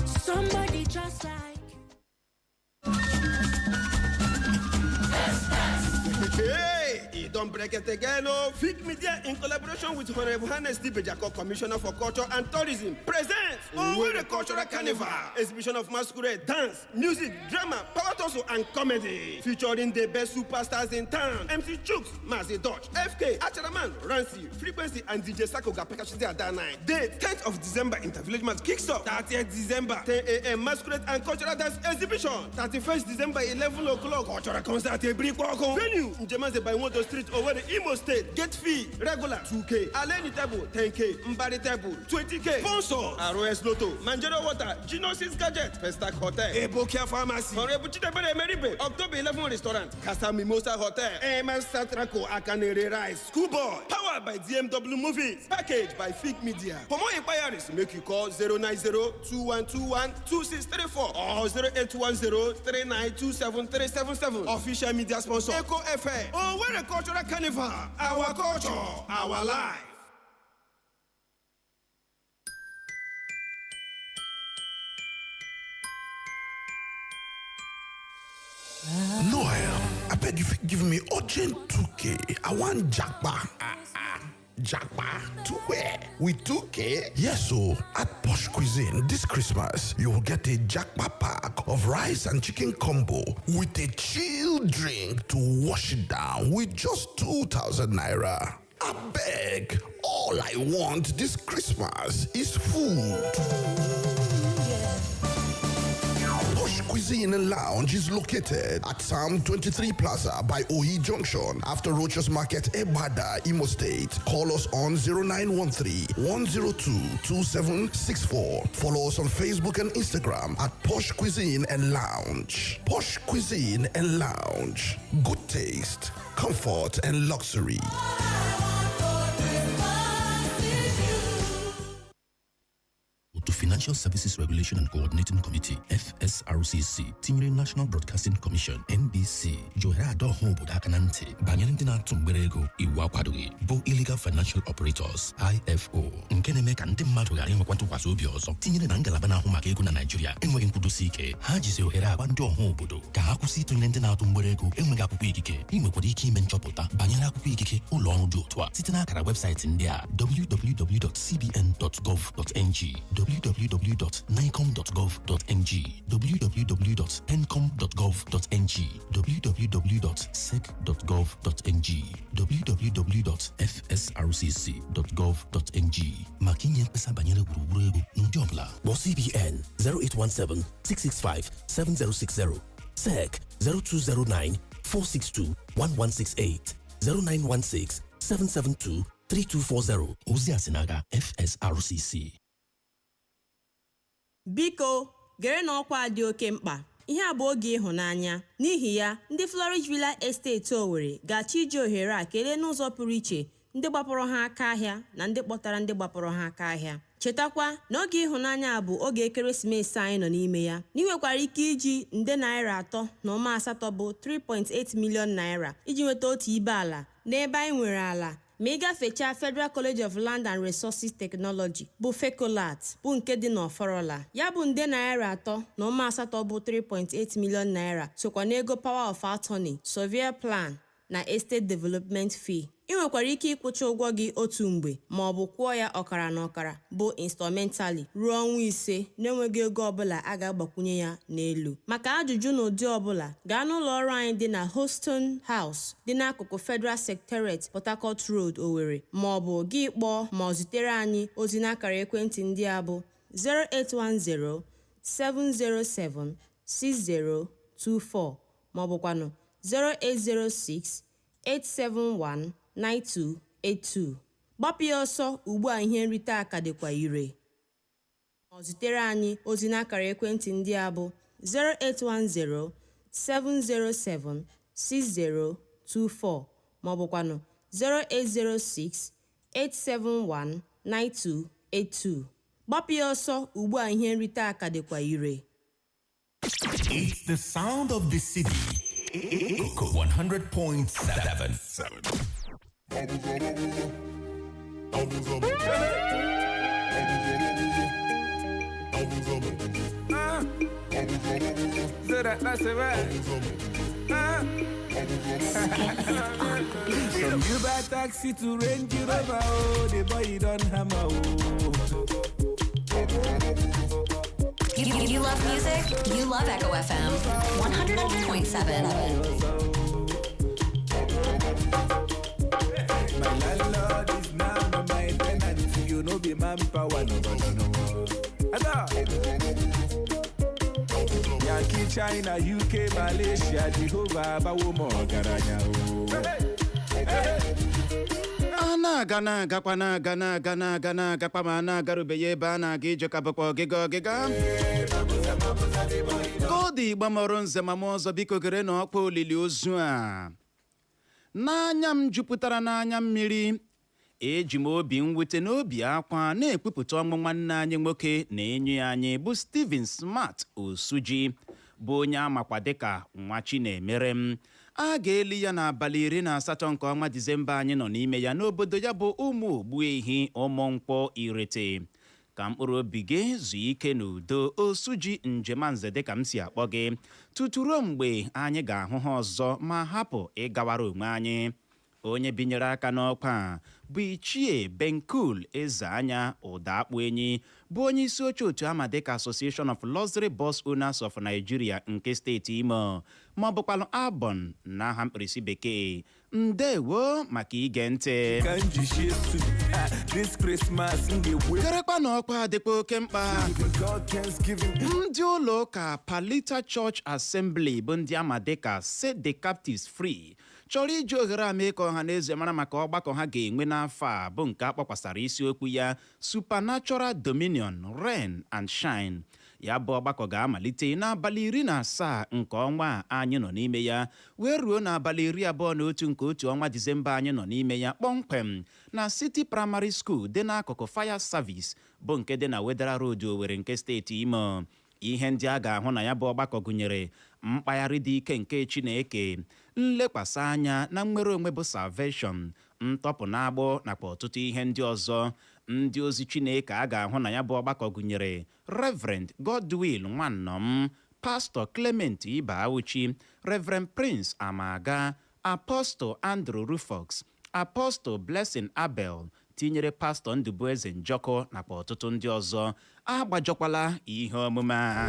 somebody just like. Hey, it don't break it again, oh. Fig Media, in collaboration with Honorable Hannes Dibejako, Commissioner for Culture and Tourism, presents Owerri Cultural Carnival, exhibition of masquerade, dance, music, drama, power tussle, and comedy, featuring the best superstars in town. MC Chooks, Mazi Dutch, FK, Acharaman, Rancy, Frequency, and DJ Sako Gapekashidi at that night. Date 10th of December, Intervillage Match kicks off. 30th December, 10 a.m. masquerade and cultural dance exhibition. 31st December, 11 o'clock, cultural concert, venue. Njemaze by Moto Street over the Imo State. Get fee regular 2K. Aleni table 10K. Mbari table 20K. Sponsor ROS Lotto, Manjaro Water, Genosis Gadget, Pestac Hotel, Ebokia Pharmacy, Honorable Chitabere Meribe, October 11 Restaurant, Casa Mimosa Hotel, MS Satraco Akanere Rice, Schoolboy, powered by DMW Movies, packaged by Fig Media. For more inquiries, make you call 090-2121-2634 or 0810-3927-377. Official media sponsor, Eko FM. Owerri Cultural Carnival. Our culture, our life. Noel, I beg you give me urgent 2K. I want Jackpa. Jackpa? To where? With 2K? Yes, so at Posh Cuisine this Christmas, you will get a Jackpa pack of rice and chicken combo with a chilled drink to wash it down with just 2,000 naira. I beg, all I want this Christmas is food. Posh Cuisine and Lounge is located at Sam 23 Plaza by Ohi Junction after Rochas Market, Ebada, Imo State. Call us on 0913-102-2764. Follow us on Facebook and Instagram at Posh Cuisine and Lounge. Posh Cuisine and Lounge. Good taste, comfort, and luxury. To Financial Services Regulation and Coordinating Committee FSRCC tinyere National Broadcasting Commission NBC jụrụ adọ ọha obodo aka na ntị banyere ndị na-atụ mgbere ego iwu akwadoghị bụ Illegal Financial Operators IFO nke na-eme ka ndị mmadụ ghara inwekwa ntụkwasị obi ọzọ tinyere na ngalaba na-ahụ maka ego na Naịjirịa enweghị nkwudosi ike. Ha jizi ohere agba ndị ọha obodo ka ha kwụsị ịtụnyere ndị na-atụ mgbere ego enweghị akwụkwọ ikike. Ị nwekwara ike ime nchọpụta banyere akwụkwọ ikike ụlọ ọrụ dị otu a site n'akara webụsaịtị ndị a www.cbn.gov.ng, www.nicom.gov.ng, www.pencom.gov.ng, www.sec.gov.ng, www.fsrcc.gov.ng. maka inye mkpesa banyere gburugburu ego n'ụdị ọbụla kpọọ CBN 0817-665-7060, SEC 0209-462-1168, 0916-772-3240. Ozi a si n'aka FSRCC. Biko, gere na ọkwa dị oke mkpa. Ihe a bụ oge ịhụnanya. N'ihi ya, ndị Flourish Villa Estate Owerri ga-achọ iji ohere a kelee n'ụzọ pụrụ iche ndị gbapụrụ ha aka ahịa na ndị kpọtara ndị gbapụrụ ha aka ahịa. Chetakwa na oge ịhụnanya bụ oge ekeresimesi anyị nọ n'ime ya. N'iwekwara ike iji nde naira 3.8 bụ 3.8 million naira iji nweta otu ibe ala n'ebe anyị nwere ala. Ma ị gafechaa Federal College of Land and Resources Technology bụ FECOLAT bụ nke dị n'Ọfọrọla. Ya bụ nde naira 3.8 bụ 3.8 million naira sokwa n'ego Power of Attorney, Surveyor Plan na Estate Development Fee. Ị nwekwara ike ịkwụcha ụgwọ gị otu mgbe ma ọ bụ kwụọ ya ọkara na ọkara bụ installmentally ruo ọnwa 5 na-enweghị ego ọbụla a ga-agbakwunye ya n'elu. Maka ajụjụ n'ụdị ọbụla gaa n'ụlọ ọrụ anyị dị na Houston House dị n'akụkụ Federal Secretariat Port Harcourt Road, Owerri, ma ọ bụ gị kpọọ ma ọ zitere anyị ozi n'akara ekwentị ndị a bụ 08107076024 ma ọ bụkwanụ 08068719282. Gbapụ ya ọsọ ugbu a, ihe nrite aka dịkwa ire. Ọ zitere anyị ozi n'akara ekwentị ndị a bụ 08107076024 ma ọ bụkwanụ 08068719282. Gbapụ ya ọsọ ugbu a, ihe nrite aka dịkwa ire. It's the sound of the city. Coco 100.7. From Uber taxi to Range Rover, oh, the boy don't hammer, oh. You love music? You love Echo FM 100.7. My landlord is now my tenant. You know be manpower, no. Yankee, China, UK, Malaysia, Jehovah, Bawomo, Garanya. na-aga na-agakwa na-aga na-aga na-aga na-agakwa ma na-agarubeghị ebe a na-aga ijeka bụkwa ọgịga Godi gbamọrọ nze ma m ọzọ biko gere na ọkpa olili ozu a n'anya m jupụtara n'anya mmiri. Eji m obi mwute na obi akwa na-ekpupụta ọnwụ nwanne anyị nwoke na enyi anyị bụ Steven Smart Osuji bụ onye amakwa dịka nwa Chinemere m. A ga-eli ya n'abalị 18 nke ọnwa Disemba anyị nọ n'ime ya n'obodo ya bụ ụmụ Ogbuehi Ụmụnkwọ Irete. Ka mkpụrụ obi gị zuo ike n'udo Osuji njemanze dịka m si akpọ gị tutu ruo mgbe anyị ga-ahụ ha ọzọ ma hapụ ịgawara onwe anyị. Onye binyere aka n'ọkwa bụ Ichie Benkul Ezeanya Ụdakpụ Enyi bụ onye isi oche otu ama dịka Association of Luxury Bus Owners of Nigeria nke steeti Imo ma ọ bụkwalụ Abon n'aha mkpirisi bekee. Ndewo maka ige ntị. Kerekwa n'ọkwa dịkwa oke mkpa. Ndị ụlọ ụka Palita Church Assembly bụ ndị ama dịka Set the Captives Free chọrọ iji ohere ame ka ọha na eze mara maka ọgbakọ ha ga-enwe n'afọ a bụ nke akpọkwasara isiokwu ya Supernatural Dominion, Reign and Shine. ya bụ ọgbakọ ga-amalite n'abalị 17 nke ọnwa anyị nọ n'ime ya wee ruo n'abalị 21 nke otu ọnwa Disemba anyị nọ n'ime ya kpọmkwem na City Primary School dị n'akụkụ Fire Service bụ nke dị na Wedara Road Owerri nke steeti Imo. Ihe ndị a ga-ahụ na ya bụ ọgbakọ gụnyere mkpagharị dị ike nke Chineke, nlekwasị anya na nnwere onwe bụ salvation, ntọpụ n'agbụ nakwa ọtụtụ ihe ndị ọzọ. Ndị ozi Chineke a ga-ahụ na ya bụ ọgbakọ gụnyere Reverend Godwill Nwannom, Pastor Clement Ibauchi, Reverend Prince Amaga, Apostle Andrew Rufus, Apostle Blessing Abel, tinyere Pastor Ndubueze Njọkọ nakwa ọtụtụ ndị ọzọ. Agbajọkwala ihe omume a.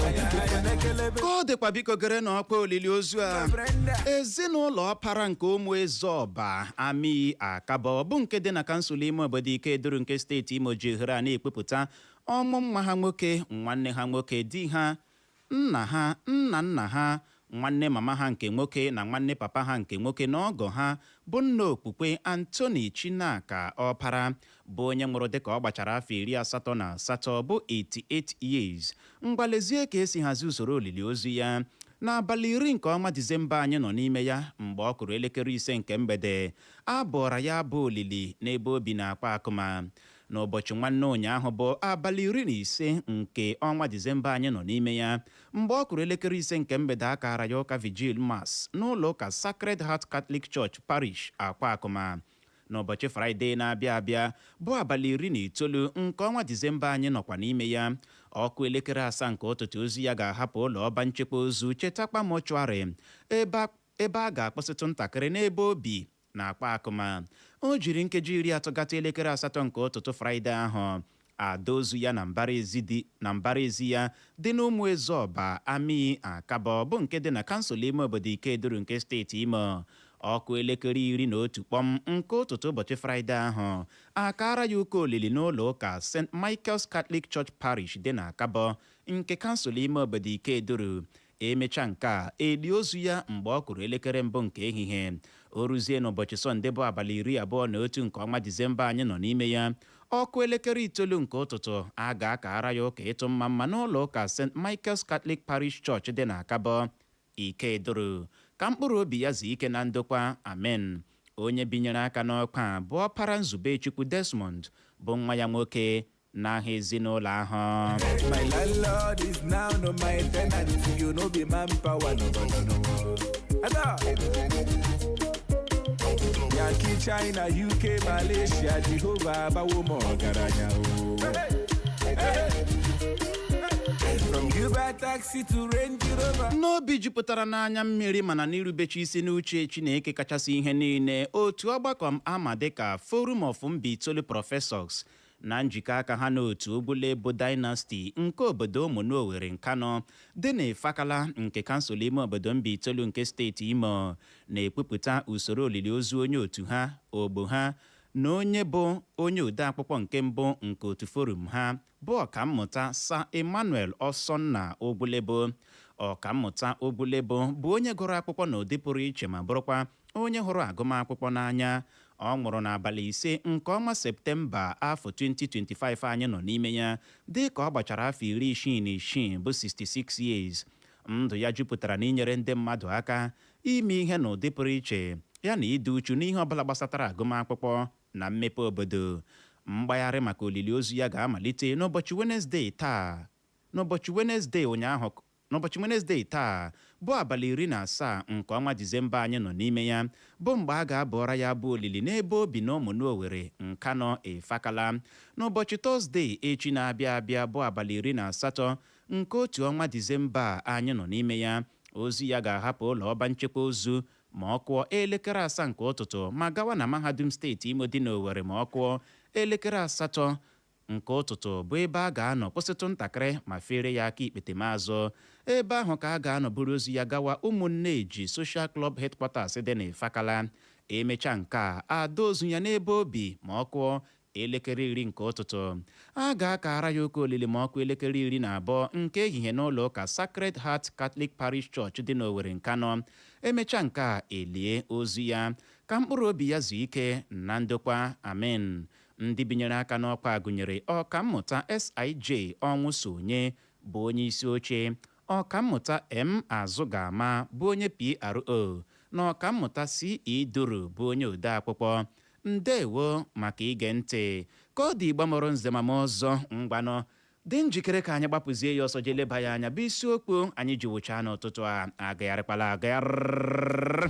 Ka ọ dịkwa biko gere na ọkpa olili ozu a, ezinụlọ ọpara nke ụmụ Ezeọba Ami Akabọ bụ nke dị na kansụl ime obodo Ikeduru nke steeti Imo ji ohere a na-ekpepụta ọmụmma ha nwoke, nwanne ha nwoke, di ha, nna ha, nna ha, nwanne mama ha nke nwoke na nwanne papa ha nke nwoke na ọgọ ha bụ nna okpukpe Anthony Chinaka Ọpara bụ onye nwụrụ dịka ọ gbachara afọ 88 bụ 88 years. Mgbalezie ka esi hazi usoro olili ozu ya n'abalị 10 nke ọnwa Disemba anyị nọ n'ime ya mgbe ọ kụrụ elekere 5 nke mgbede. A bụọra ya bụ olili n'ebe obi na-akpa akụma. N'ụbọchị nwanne ụnyaahụ bụ abalị 15 nke ọnwa Disemba anyị nọ n'ime ya mgbe ọ kụrụ elekere 5 nke mgbede a kara ya ụka vigil mass n'ụlọ ụka Sacred Heart Catholic Church Parish Akwa Akụma. N'ụbọchị Fraịde na-abịa abịa bụ abalị 19 nke ọnwa Disemba anyị nọkwa n'ime ya ọkụ elekere 7 nke ụtụtụ ozu ya ga-ahapụ ụlọ ọba nchekwa ozu Chetakwa Mọchụarị ebe a ga-akpọsịtụ ntakịrị n'ebe obi na-akpa akụma. O jiri nkeji 30 gata elekere 8 nke ụtụtụ Fraịde ahụ ada ozu ya na mbara ezi ya dị n'ụmụ Ezeọba Ami Akabọ bụ nke dị na kansụl ime obodo Ikeduru nke steeti Imo. Ọkụ elekere 11 kpọm nke ụtụtụ ụbọchị Fraịde ahụ akara ya ụka olili n'ụlọ ụka St. Michael's Catholic Church Parish dị na Akabọ nke kansụl ime obodo Ikeduru. Emecha nke a eli ozu ya mgbe ọ kụrụ elekere 1 nke ehihie. O ruzie n'ụbọchị Sọnde bụ abalị 21 nke ọnwa Disemba anyị nọ n'ime ya ọkụ elekere 9 nke ụtụtụ a ga-akara ya ụka ịtụ mmamma n'ụlọ ụka St. Michael's Catholic Parish Church dị na Akabọ Ikeduru. Ka mkpụrụ obi ya zie ike na ndokwa, amen. Onye binyere aka n'ọkwa bụ ọpara Nzubechukwu Desmond bụ nwa ya nwoke n'aha ezinụlọ ahụ. My landlord is now no my tenant, you know be manpower no. Yankee, China, UK, Malaysia, Jehovah, Bawomo, Garanya. From Uber taxi to Range Rover. N'obi jupụtara n'anya mmiri mana n'irubechi isi n'uche Chineke kachasị ihe niile, otu ọgbakọ ama dịka Forum of Itolu Professors na njikọ aka ha n'otu Ogbulebo Dynasty nke obodo Owerri Nkano dị n'Ifakala nke kansụl ime obodo Itolu nke steeti Imo na-ekpupụta usoro olili ozu onye otu ha, ogbo ha na onye bụ onye ode akwụkwọ nke mbụ nke otu forum ha bụ ọkammụta Sir Emmanuel Osonna Ogbulebo. Ọkammụta Ogbulebo bụ onye gụrụ akwụkwọ n'ụdị pụrụ iche ma bụrụkwa onye hụrụ agụmakwụkwọ n'anya. Ọ nwụrụ n'abalị 5 nke ọnwa Septemba afọ 2025 anyị nọ n'ime ya dị ka ọ gbachara afọ 66 bụ 66 years. Ndụ ya jupụtara n'inyere ndị mmadụ aka ime ihe n'ụdị pụrụ iche ya na ịdị uchu n'ihe ọbụla gbasatara agụmakwụkwọ na mmepe obodo. Mgbagharị maka olili ozu ya ga-amalite n'ụbọchị Wenezdee taa bụ abalị 17 nke ọnwa Disemba anyị nọ n'ime ya bụ mgbe a ga-abụọra ya bụ olili n'ebe obi na Owerri Nkano Ifakala. N'ụbọchị Tọzdee echi na-abịa abịa bụ abalị 18 nke otu ọnwa Disemba anyị nọ n'ime ya ozu ya ga-ahapụ ụlọ ọba nchekwa ozu ma ọ kụọ elekere 7 nke ụtụtụ ma gawa na mahadum steeti Imo dị n'Owerri ma ọ kụọ elekere 8 nke ụtụtụ bụ ebe a ga-anọ kwụsịtụ ntakịrị ma fere ya aka ikpete mazụ. Ebe ahụ ka a ga-anọ buru ozu ya gawa ụmụnne eji Social Club Headquarters dị n'Ifakala. Emechaa nke a ada ozu ya n'ebe obi ma ọ kụọ elekere 10 nke ụtụtụ. A ga-akara ya oke olili ma ọkụ elekere 12 nke ehihie n'ụlọ ụka Sacred Heart Catholic Parish Church dị n'Owerri Nkano. Emechaa nke a elie ozu ya ka mkpụrụ obi ya zuo ike na ndokwa. Amen. Ndị binyere aka n'ọkwa gụnyere ọkammụta SIJ Ọnwụsonye bụ onye isi oche, ọkammụta M Azụgama bụ onye PRO na ọkammụta CE Duru bụ onye odeakwụkwọ. Ndewo maka ige ntị. Ka ọ dị Igbo mụrụ nze ma ọzọ ngwanụ dị njikere ka anyị gbapụzie ya ọsọ jeleba ya anya bụ isiokwu anyị ji wụchaa n'ụtụtụ a agagharịkwala agagharị.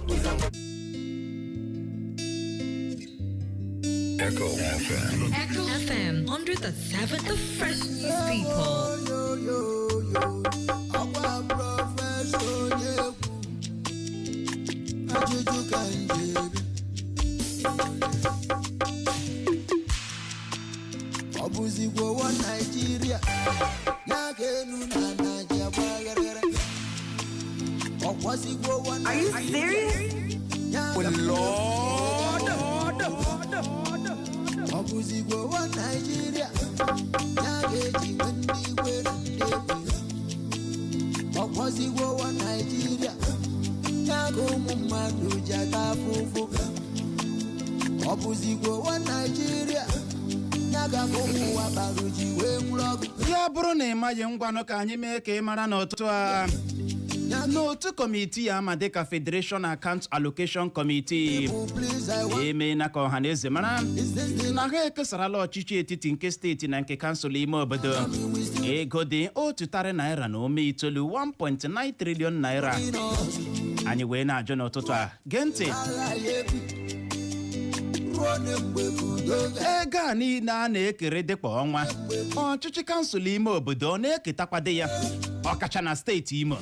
Echo FM. Echo FM 100.7, the fresh news people. Are you serious? Well, Lord. Ya bụrụ na ị maghị ngwanụ ka anyị mee ka ị mara n'ụtụtụ a n'otu kọmitii ya ama dịka Federation Account Allocation Committee emeela ka ọha na eze mara na ha ekesarala ọchịchị etiti nke steeti na nke kansụl ime obodo ego dị otu tarị naira na ome itolu 1.9 trillion naira. Anyị wee na-ajụ n'ụtụtụ a gee ntị, ego a niile a na-ekere dịkwa ọnwa ọchịchị kansụl ime obodo ọ na-eketakwadi ya ọkacha na steeti Imo?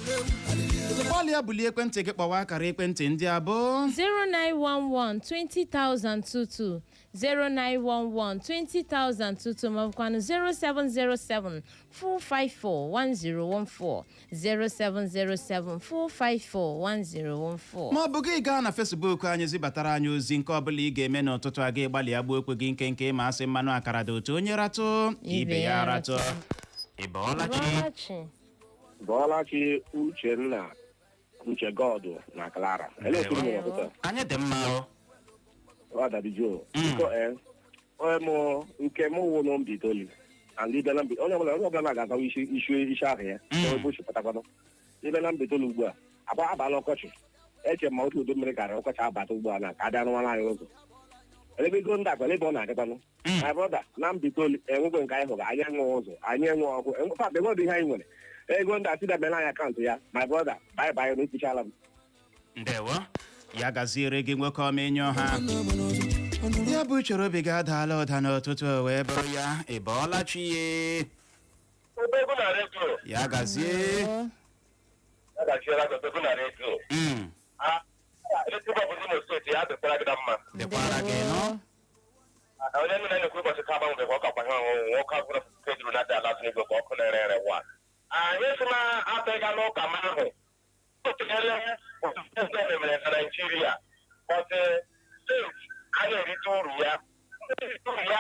Gbalịa bulie ekwentị gị kpọwa akara ekwentị ndị a bụ 0911 20,022 0911 20,022 maọbụkwanụ 0707 454 1014 0707 454 1014. Ma ọ bụ gị gaa na Facebook anyị zibatara anyị ozi nke ọbụla ị ga-eme n'ụtụtụ a ga-egbalịa gbuo okwe gị nke ma asị mmanụ akara dị otu onye ratụ ibe ya ratụ. Bọọlachi Uchenna Uche Godu na Clara. Anyị dị mma ọ dabijo nke m wụ na mbitoli onye ọbụla ga-agawa isi ahụ ya ebochipụtakwanụ ibe na mbitoli ugbu a abala ọkọchị eche ma otu udo mmiri gara ọkọchị abata ugbu a na ka adịa anụmanụ anyị ụzọ elebe ego ndị akwa ebe ọ na-adịkwanụ my brother na mbitoli enwego nke anyị hụrụ anyị enwe ụzọ anyị enwe ọkụ enwedị ihe anyị nwere ego ndị asị dabere anyị akaụntụ ya my brother bye bye na ekwuchala m. Ndewo ya gaziere gị nwoke omenye ọha ya bụ uchoro obi gị adaala ụda n'ụtụtụ wee bụrụ ya ịbọọlachi ya gazie dịkwara gị nọ onye nne na-ekwu ụbọchị ka agbanwe ka ọ ka kwanye ọnwụnwụ nwoke agwụrụ pedro na dala n'igwe ka ọkụ na-ere wa anyị si na apịga n'ụka m ahụ otunyere mere na Naijiria bọtụ steeti a na-erite uru ya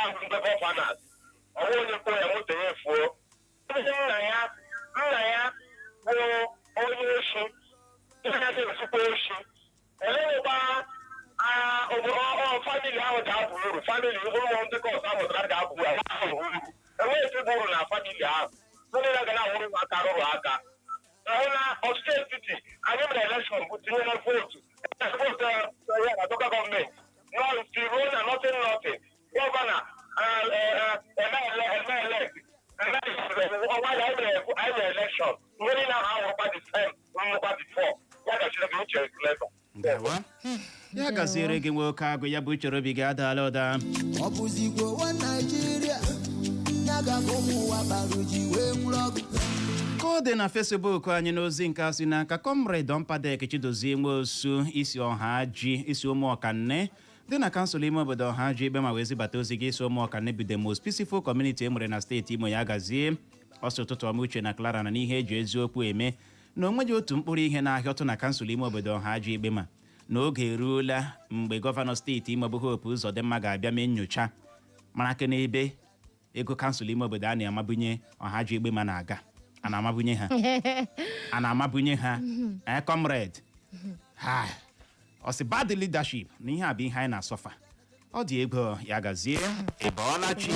ahụ ndị gọvanas ọnwa onye kwuo ya moto ya efuo nna ya bụ onye oshi ihe na-esukwa oshi eleghịkwa famili ahụ ga-abụ uru famili ụmụ ndị kọs amụtara ga-abụ uru enweghị ezigbo uru na famili ahụ ndị na ga na-awụrụ aka rụrụ aka ahụ na ọchịchị etiti anyị mere elekshọn bụ tinyere vootu ya na local gọọmenti nọti ruo na nọtin gọvanọ eme-elekt ọnwa ya anyị mere elekshọn ihe niile ahụ awụrụkwa dị tem nwụkwa dị fọ ya gachiri gị uche lekọ ya gaziere gị nwoke agụ ya bụ uchoro obi gị adaala ụda ọ bụzigbo nwa Naijiria na-agaghị ụmụ ụwa bara ji wee nwụrụ ọgụ. ka ọ dị na Facebook anyị n'ozi nke asị n'aka Comrade Dompadek Chidozie Nwosu isi ọha ji isi ụmụ ọkanne dị na kansụl ime obodo ha ji ikpe ma wee zibata ozi gị isi ụmụọka n'ebi the most peaceful community e nwere na steeti Imo ya gazie ọsọ ụtụtụ ọma Uche na Clara na n'ihe eji eziokwu eme na onweghị otu mkpụrụ ihe na-ahịa ọtụ na kansụl ime obodo ha ji ikpe ma n'oge eruola mgbe gọvanọ steeti Imo bụ Hope Uzodimma ga-abịa mee nnyocha mara aka n'ebe ego kansụl ime obodo a na-amabunye ọha ji ikpe ma na-aga a na-amabunye ha comrade ọ sị bad leadership na ihe a bụ ihe anyị na-asọfa ọ dị ego ya gazie Ịbọọlachi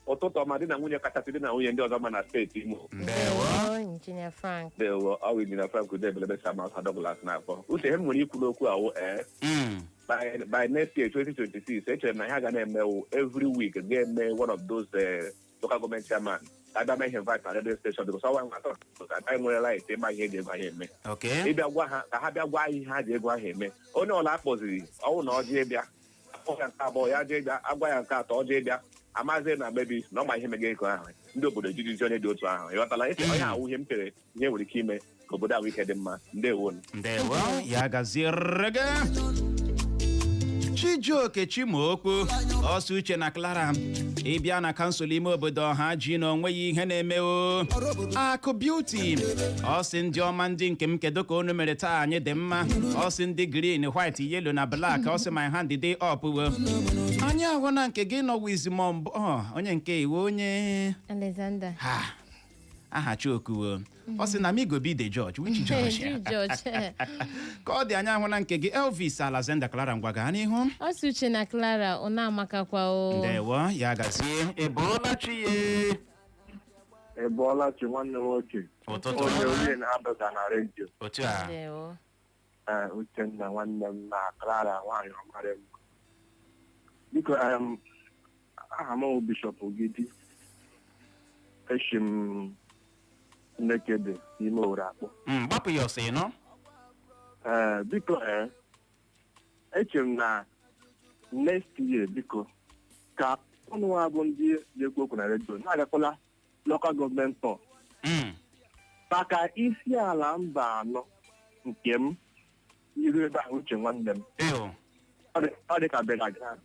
ụtụtụ ọma dị na nwunye kachasị dị na nwunye ndị ọzọ ma na steeti Imo. Injinia Frank. Ndewo, ọ bụ Injinia Frank Ude Ebelebe Sama Ọsa Douglas na-akpọ. Uche ihe m nwere ikwu n'okwu ahụ by next year 2026 echere na ha ga na-emewu every week ga-eme one of those local government chairman abịa ma ihe invite na radio station because ọwa nwata ka anyị nwerela ite ma ihe ga-ego ahụ eme ịbịa gwa ha ka ha bịa gwa ihe ha ji ego ahụ eme onye ọla akpọziri ọnwụ na ọjị ịbịa akpọ ya nke abụọ ya jee bịa agwa ya nke atọ ọjị ịbịa amazi na mebi na ọma ihe mega ego ahụ ndị obodo jijizi onye dị otu ahụ ịghọtala eche onye ahụ ihe m chere ihe nwere ike ime ka obodo ahụ ike dị mma ndewo ya gaziere gị Chijioke Chimokwu ọsọ Uche na Clara ịbịa na kansụl ime obodo ha ji na onweghị ihe na-eme o Akụ Beauty ọsị ndị ọma ndị nke m kedu ka unu mere taa anyị dị mma ọsị ndị green white yellow na black ọsị my hand dey up wo anyị ahụ na nke gị nọ wizmom onye nke iwe onye Alexander aha Chiokuwo ọ sị na m igobi de George which George ka ọ dị anya ahụ na nke gị Elvis Alexander Clara ngwa gaa n'ihu ọsị Uche na Clara ọ na-amakakwa o ndewo ya gazie Ịbọọlachi nwanne m nwoke ụtụtụ onye na-abịa na redio otu a Uchenna nwanne m na Clara nwaanyị ọmara m biko aha m Bishop Ogidi eshi m Nnekede n'ime Orakpọ gbapụ ya ọsọ ịnọ biko eche m na next year biko ka ụnụ abụ ndị na-ekwu okwu na redio na-agakwala local government tour maka isi ala mba anọ nke m iru ebe ahụ Uche nwanne m ọ dị ka Benagram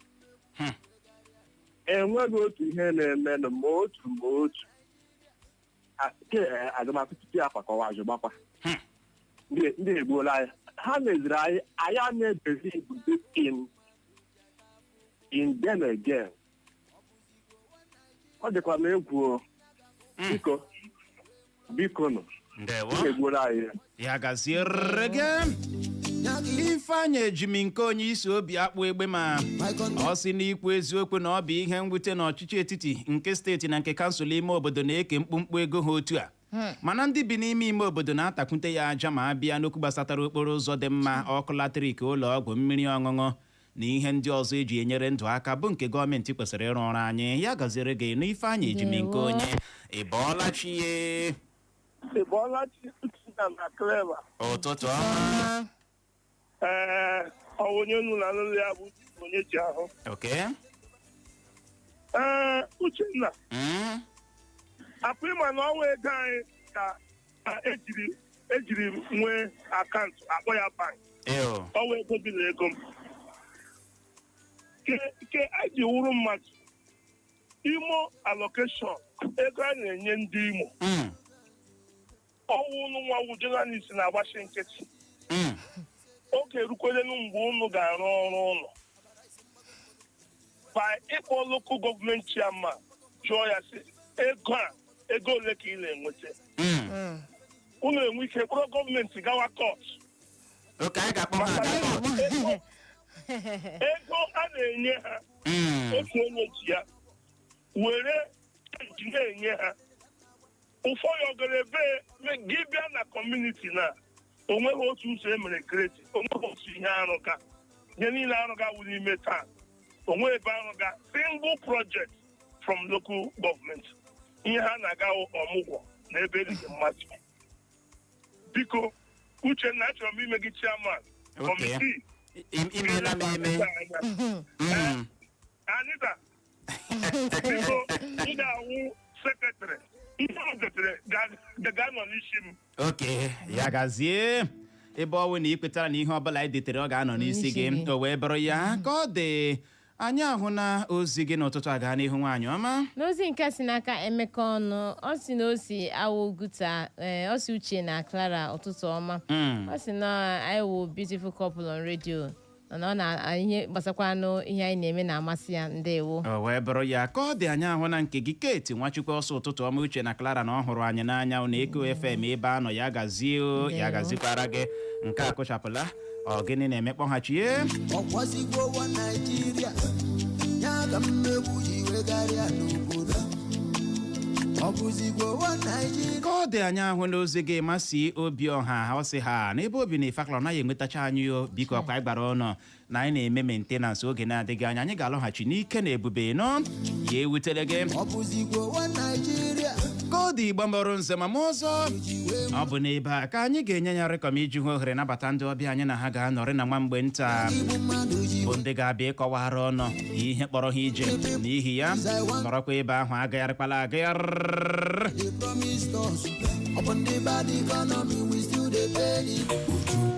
enweghị otu ihe na-emenụ ma otu agamakwụkwọ akwa kọwa azụ gbakwa ndị egbuola anyị ha meziri anyị na-ebezi ibudo in them again ọ dịkwa m egwu biko nụ egbuola anyị ya gaziere gị Ifeanyị Ejimi nke onye isi obi akpụ egbe ma ọ sị n'ikwu eziokwu na ọ bụ ihe mwute na ọchịchị etiti nke steeti na nke kansụl ime obodo na-eke mkpụmkpụ ego ha otu a mana ndị bi n'ime ime obodo na-atakwute ya aja ma abịa n'okwu gbasatara okporo ụzọ dị mma ọkụ latrik ụlọ ọgwụ mmiri ọṅụṅụ na ihe ndị ọzọ eji enyere ndụ aka bụ nke gọọmenti kwesịrị ịrụ ọrụ anyị ya gaziere gị na Ifeanyị Ejimi nke onye Ịbọọlachi ụtụtụ ọma onye unu na alụlụ ya bụ onye ji ahụ Uchenna apụ ịma na ọnwa ego anyị ka ejiri nwee akaụntụ akpọ ya bank ọnwa ego bi na ego m ke eji wuru mmadụ Imo allocation ego a na-enye ndị Imo ọwụ unu nwa wu journalist na-agbachi nkịtị oge erukwelenu mgbe unu ga-arụ ọrụ ụlọ by ịkpọ local government chairman jụọ ya sị ego ole ka ị na-enweta unu enwe ike kpọrọ gọọmenti gawa kọt ego a na-enye ha otu onye ji ya were ji na-enye ha ụfọdụ ọgarebe gị bịa na kọmuniti na onweghị otu ụzọ emere kreti onweghị otu ihe arụga ihe niile arụga wụ n'ime taa onwe ebe arụga single project from local government ihe ha na-aga ọmụgwọ na ebe eliri mmadụ biko Uchenna achọrọ m ime gị chairman kọmitii Anita biko ị ga-awụ sekretarị ihe ọ detere ga-anọ n'isi m ya gazie ebe ọwụ na ikwetara na ihe ọbụla anyị detere ọ ga-anọ n'isi gị o wee bụrụ ya ka ọ dị anyị ahụ na ozi gị n'ụtụtụ a gaa n'ihu nwaanyị ọma n'ozi nke si n'aka Emeka ọnụ ọ si na o si awụguta ọ si Uche na Clara ụtụtụ ọma ọ si na anyị wụ beautiful couple on radio na ọ na ihe gbasakwanụ ihe anyị na-eme na-amasị ya ndewo o wee bụrụ ya ka ọ dị anyị ahụ na nke gị Kate Nwachukwu ọsọ ụtụtụ ọma Uche na Clara na ọ hụrụ anyị n'anya na Eko FM ebe a nọ ya gazie ya gazikwara gị nke a kụchapụla ọ gịnị na-emekpọghachie ọkwazigbo ụwa Naijiria ya ka mmegbu ji wegharịa n'obodo ọ bụzigbo ụwa Naijiria ka ọ dị anyị ahụ n'ozi gị masị obi ọha ọ sị ha n'ebe obi na Ifakla naghị enwetacha anyị o biko ọkwa anyị gbara ọnụ na anyị na-eme maintenance oge na-adịghị anya anyị ga-alọghachi n'ike na ebube nọ ya ewutere gị ọ bụzigbo ụwa Naijiria ka ọ dị Igbo mgbọrọ nze ma ọzọ ọ bụ n'ebe a ka anyị ga-enye ya rịkọm iji hụ ohere nabata ndị ọbịa anyị na ha ga-anọrị na nwa mgbe nta bụ ndị ga-abịa ịkọwara ọnụ ihe kpọrọ ha ije n'ihi ya nọrọkwa ebe ahụ agagharịkwala agagharị They promised us upon the bad economy we still dey pay the